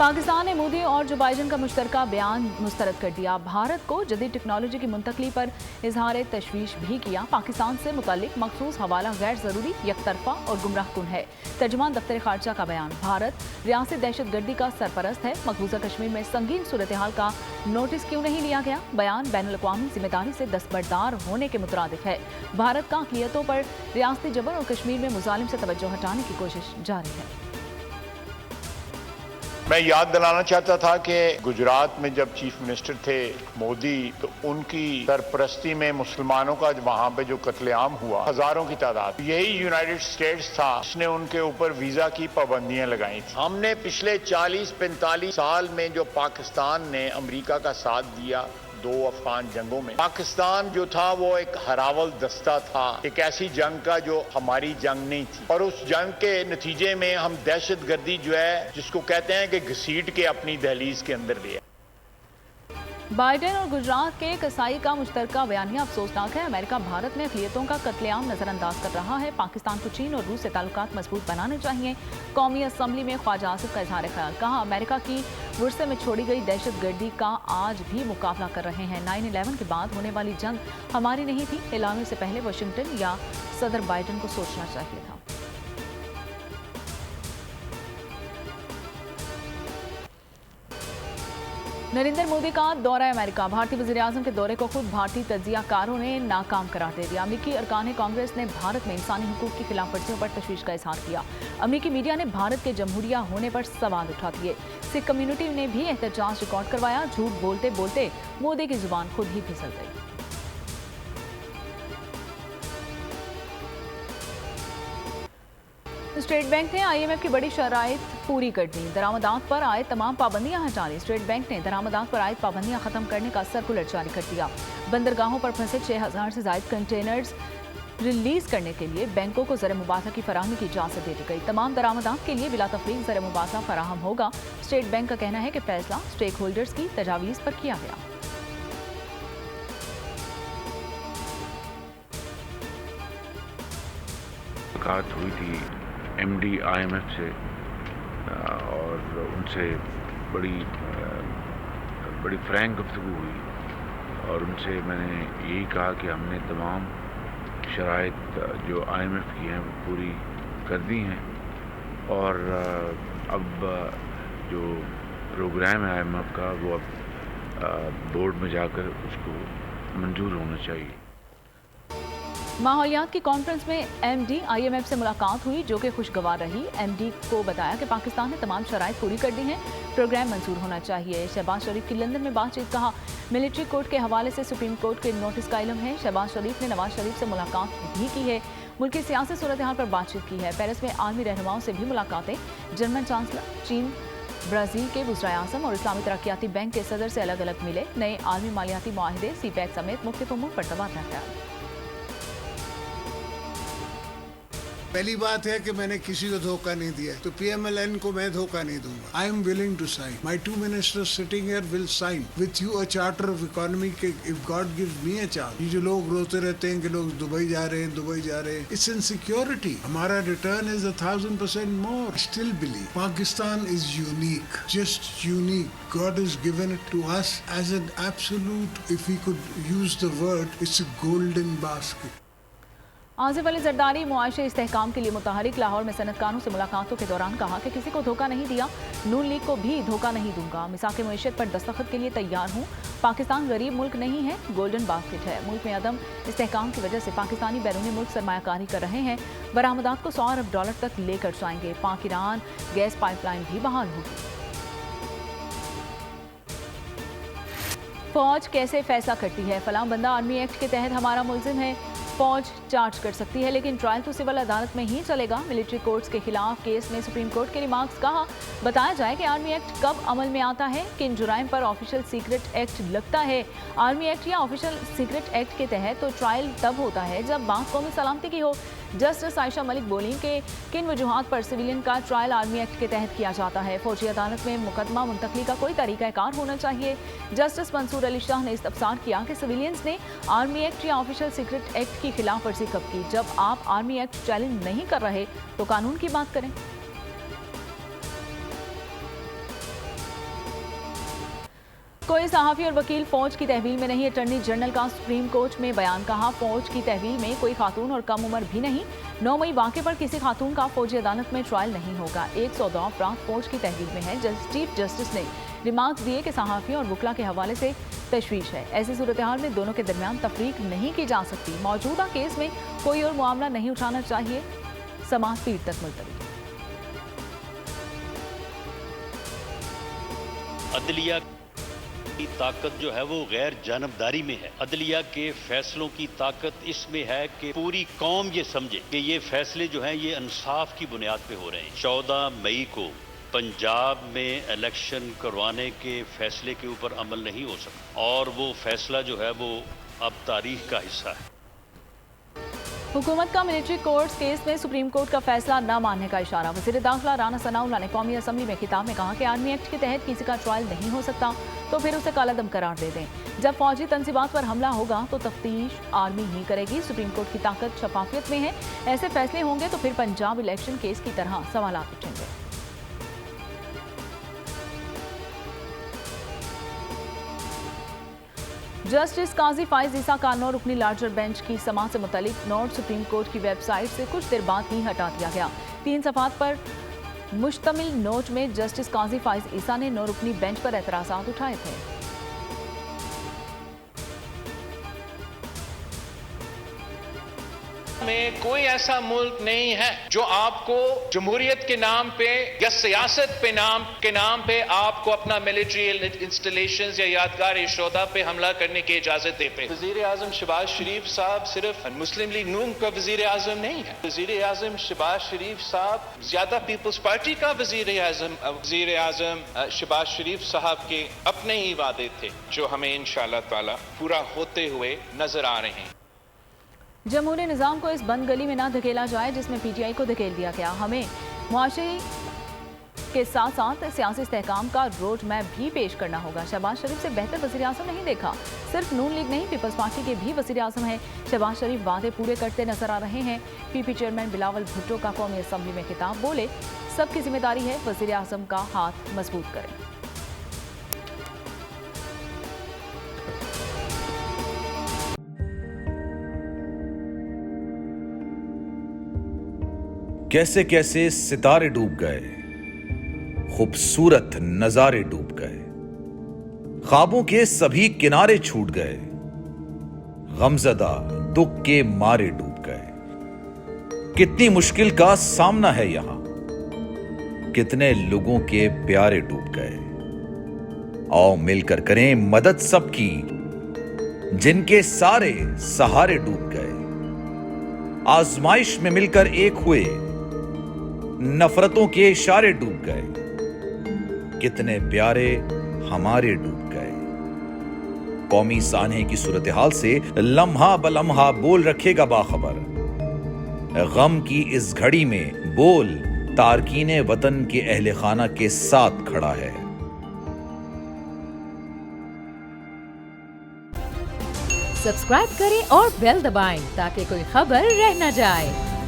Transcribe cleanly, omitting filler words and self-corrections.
पाकिस्तान ने मोदी और जो बाइडन का मुश्तरका बयान मुस्तरद कर दिया। भारत को जदीद टेक्नोलॉजी की मुंतकली पर इजहार तशवीश भी किया। पाकिस्तान से मुतालिक मखसूस हवाला गैर ज़रूरी, यकतरफा और गुमराहकुन है। तर्जुमान दफ्तर खारजा का बयान, भारत रियासत दहशत गर्दी का सरपरस्त है। मकबूजा कश्मीर में संगीन सूरत हाल का नोटिस क्यों नहीं लिया गया? बयान बैनुल-अक़वामी जिम्मेदारी से दस्तबरदार होने के मुतरादिफ है। भारत का अक़लियतों पर रियासती जबर और कश्मीर में मुजालिम से तवज्जो हटाने की कोशिश जारी है। मैं याद दिलाना चाहता था कि गुजरात में जब चीफ मिनिस्टर थे मोदी, तो उनकी सरपरस्ती में मुसलमानों का वहां पे जो कत्लेआम हुआ, हजारों की तादाद, यही यूनाइटेड स्टेट्स था जिसने उनके ऊपर वीजा की पाबंदियां लगाई थी। हमने पिछले 40-45 साल में जो पाकिस्तान ने अमेरिका का साथ दिया 2 अफगान जंगों में, पाकिस्तान जो था वो एक हरावल दस्ता था, एक ऐसी जंग का जो हमारी जंग नहीं थी। और उस जंग के नतीजे में हम दहशत गर्दी जो है, जिसको कहते हैं कि घसीट के अपनी दहलीज के अंदर लिया। बाइडन और गुजरात के कसाई का मुश्तरका बयानिया अफसोसनाक है। अमेरिका भारत में अक़लियतों का कत्लेआम नजरअंदाज कर रहा है। पाकिस्तान को चीन और रूस से ताल्लुकात मजबूत बनाने चाहिए। कौमी असम्बली में ख्वाजा आसिफ का इजहार ख्याल, कहा अमेरिका की वुरसे में छोड़ी गई दहशत गर्दी का आज भी मुकाबला कर रहे हैं। 9/11 के बाद होने वाली जंग हमारी नहीं थी। एलान से पहले वाशिंगटन या सदर बाइडन को सोचना चाहिए था। नरेंद्र मोदी का दौरा अमेरिका, भारतीय वज़ीर-ए-आज़म के दौरे को खुद भारतीय तज्ज़ियाकारों ने नाकाम करार दे दिया। अमेरिकी अरकान कांग्रेस ने भारत में इंसानी हुकूक की खिलाफ वर्जियों पर तशवीश का इजहार किया। अमेरिकी मीडिया ने भारत के जमहूरिया होने पर सवाल उठा दिए। सिख कम्युनिटी ने भी एहतजाज रिकॉर्ड करवाया। झूठ बोलते बोलते मोदी की जुबान खुद ही फिसल गई। स्टेट बैंक ने IMF की बड़ी शराइत पूरी कर दी। दरामदात पर आयद तमाम पाबंदियां हटा ली। स्टेट बैंक ने दरामदात पर आयद पाबंदियां खत्म करने का सर्कुलर जारी कर दिया। बंदरगाहों पर फंसे 6000 से ज्यादा कंटेनर्स रिलीज करने के लिए बैंकों को ज़र मुबादला की फराहमी की इजाजत दे दी गई। तमाम दरामदात के लिए बिला तफरीक ज़र मुबादला फराहम होगा। स्टेट बैंक का कहना है कि फैसला स्टेक होल्डर्स की तजावीज़ पर किया गया। मुलाकात हुई थी MD IMF से और उनसे बड़ी फ्रैंक गुफ्तगू हुई और उनसे मैंने यही कहा कि हमने तमाम शराइत जो IMF की हैं वो पूरी कर दी हैं और अब जो प्रोग्राम है IMF का वो अब बोर्ड में जाकर उसको मंजूर होना चाहिए। माहौलियात की कॉन्फ्रेंस में MD IMF से मुलाकात हुई जो कि खुशगवार रही। MD को बताया कि पाकिस्तान ने तमाम शराइत पूरी कर दी हैं, प्रोग्राम मंजूर होना चाहिए। शहबाज शरीफ की लंदन में बातचीत, कहा मिलिट्री कोर्ट के हवाले से सुप्रीम कोर्ट के नोटिस का इल्म है। शहबाज शरीफ ने नवाज शरीफ से मुलाकात भी की है, मुल्क की सियासी सूरत हाल पर बातचीत की है। पेरिस में आर्मी रहनुमाओं से भी मुलाकातें। जर्मन चांसलर, चीन, ब्राज़ील के वज़ीर-ए-आज़म और इस्लामी तरक्याती बैंक के सदर से अलग अलग मिले। नए आलमी मालियाती मुआहिदे, CPEC समेत मुख्तलिफ उमूर पर तबादला ख्याल। पहली बात है कि मैंने किसी को धोखा नहीं दिया, तो PMLN को मैं धोखा नहीं दूंगा। I am willing to sign. My 2 ministers sitting here will sign with you a charter of economy के if God gives me a chance। ये जो लोग रोते रहते हैं कि लोग दुबई जा रहे हैं, it's insecurity। हमारा return is 1000% more। Still believe Pakistan is unique, just unique। God has given it to us as an absolute, if we could use the word, it's a golden basket। Asif Ali Zardari मुआशे इस्तेहकाम के लिए मुतहरिक, लाहौर में सनतकारों से मुलाकातों के दौरान कहा कि किसी को धोखा नहीं दिया, नून लीग को भी धोखा नहीं दूंगा। मिसाक मईशत पर दस्तखत के लिए तैयार हूँ। पाकिस्तान गरीब मुल्क नहीं है, गोल्डन बास्केट है। मुल्क में अदम इस्तेहकाम की वजह से पाकिस्तानी बैरूनी मुल्क सरमायाकारी कर रहे हैं। बरामदात को $100 अरब तक लेकर जाएंगे। पाक ईरान गैस पाइपलाइन भी बहाल होगी। फौज कैसे फैसला करती है? फलां बंदा आर्मी एक्ट के तहत हमारा मुलजिम है, फौज चार्ज कर सकती है, लेकिन ट्रायल तो सिविल अदालत में ही चलेगा। मिलिट्री कोर्ट्स के खिलाफ केस में सुप्रीम कोर्ट के रिमार्क्स, कहा बताया जाए कि आर्मी एक्ट कब अमल में आता है, किन जुराइम पर ऑफिशियल सीक्रेट एक्ट लगता है। आर्मी एक्ट या ऑफिशियल सीक्रेट एक्ट के तहत तो ट्रायल तब होता है जब बात कौमी सलामती की हो। जस्टिस आयशा मलिक बोली कि किन वजूहात पर सिविलियन का ट्रायल आर्मी एक्ट के तहत किया जाता है। फौजी अदालत में मुकदमा मुंतकली का कोई तरीक़ाकार होना चाहिए। जस्टिस मंसूर अली शाह ने इस्तफसार किया कि सिविलियंस ने आर्मी एक्ट या ऑफिशियल सीक्रेट एक्ट की खिलाफ वर्जी कब की? जब आप आर्मी एक्ट चैलेंज नहीं कर रहे तो कानून की बात करें। कोई सहाफ़ी और वकील फौज की तहवील में नहीं, अटॉर्नी जनरल का सुप्रीम कोर्ट में बयान। कहा, फौज की तहवील में कोई खातून और कम उम्र भी नहीं। 9 मई वाक़े पर किसी खातून का फौजी अदालत में ट्रायल नहीं होगा। 102 अफराद फौज की तहवील में है। चीफ जस्टिस ने रिमार्क्स दिए कि सहाफ़ियों और वकला के हवाले से तशवीश है। ऐसी सूरत हाल में दोनों के दरमियान तफरीक नहीं की जा सकती। मौजूदा केस में कोई और मामला नहीं उठाना चाहिए। समाअत पीर तक मुलतवी। अदलिया की ताकत जो है वो गैर जानबदारी में है। अदलिया के फैसलों की ताकत इसमें है कि पूरी कौम ये समझे कि ये फैसले जो हैं ये इंसाफ की बुनियाद पे हो रहे हैं। 14 मई को पंजाब में इलेक्शन करवाने के फैसले के ऊपर अमल नहीं हो सकता और वो फैसला जो है वो अब तारीख का हिस्सा है। हुकूमत का मिलिट्री कोर्ट्स केस में सुप्रीम कोर्ट का फैसला न मानने का इशारा। वज़ीर दाखिला राना सनाउल्लाह ने कौमी असम्बली में खिताब में कहा कि आर्मी एक्ट के तहत किसी का ट्रायल नहीं हो सकता तो फिर उसे कालादम करार दे दें। जब फौजी तंजीबात पर हमला होगा तो तफ्तीश आर्मी ही करेगी। सुप्रीम कोर्ट की ताकत शफाफियत में है। ऐसे फैसले होंगे तो फिर पंजाब इलेक्शन केस की तरह सवालात उठेंगे। जस्टिस काजी फाइज ईसा का 9 रुकनी लार्जर बेंच की समाअत से मुतालिक नोट सुप्रीम कोर्ट की वेबसाइट से कुछ देर बाद ही हटा दिया गया। 3 सफ़ात पर मुश्तमिल नोट में जस्टिस काजी फाइज ईसा ने 9 रुकनी बेंच पर एतराज़ात उठाए थे। में कोई ऐसा मुल्क नहीं है जो आपको जमहूरियत के नाम पे या सियासत के नाम पे आपको अपना मिलिट्री इंस्टॉलेशंस या यादगार यशोदा पे हमला करने की इजाजत देते। वजीर आजम शहबाज शरीफ साहब सिर्फ मुस्लिम लीग नून का वजीर आजम नहीं है। वजीर आजम शहबाज शरीफ साहब ज्यादा पीपल्स पार्टी का वजीर आजम शहबाज शरीफ साहब के अपने ही वादे थे जो हमें इंशाअल्लाह ताला पूरा होते हुए नजर आ रहे हैं। जमहूरी निज़ाम को इस बंद गली में ना धकेला जाए जिसमें पीटीआई को धकेल दिया गया। हमें मुआशरे के साथ साथ सियासी इस्तेहकाम का रोड मैप भी पेश करना होगा। शहबाज शरीफ से बेहतर वज़ीर आज़म नहीं देखा। सिर्फ नून लीग नहीं, पीपल्स पार्टी के भी वज़ीर आज़म हैं। शहबाज शरीफ वादे पूरे करते नजर आ रहे हैं। पीपी चेयरमैन बिलावल भुट्टो का कौमी असम्बली में खिताब, बोले सबकी जिम्मेदारी है वज़ीर आज़म का हाथ मजबूत करें। कैसे कैसे सितारे डूब गए, खूबसूरत नजारे डूब गए, ख्वाबों के सभी किनारे छूट गए, गमज़दा दुख के मारे डूब गए। कितनी मुश्किल का सामना है यहां, कितने लोगों के प्यारे डूब गए। आओ मिलकर करें मदद सबकी जिनके सारे सहारे डूब गए। आजमाइश में मिलकर एक हुए, नफरतों के इशारे डूब गए, कितने प्यारे हमारे डूब गए। कौमी सानहे की सूरत हाल से लम्हा बलम्हा बोल रखेगा बाखबर। गम की इस घड़ी में बोल तारकीने वतन के अहले खाना के साथ खड़ा है। सब्सक्राइब करें और बेल दबाएं ताकि कोई खबर रह न जाए।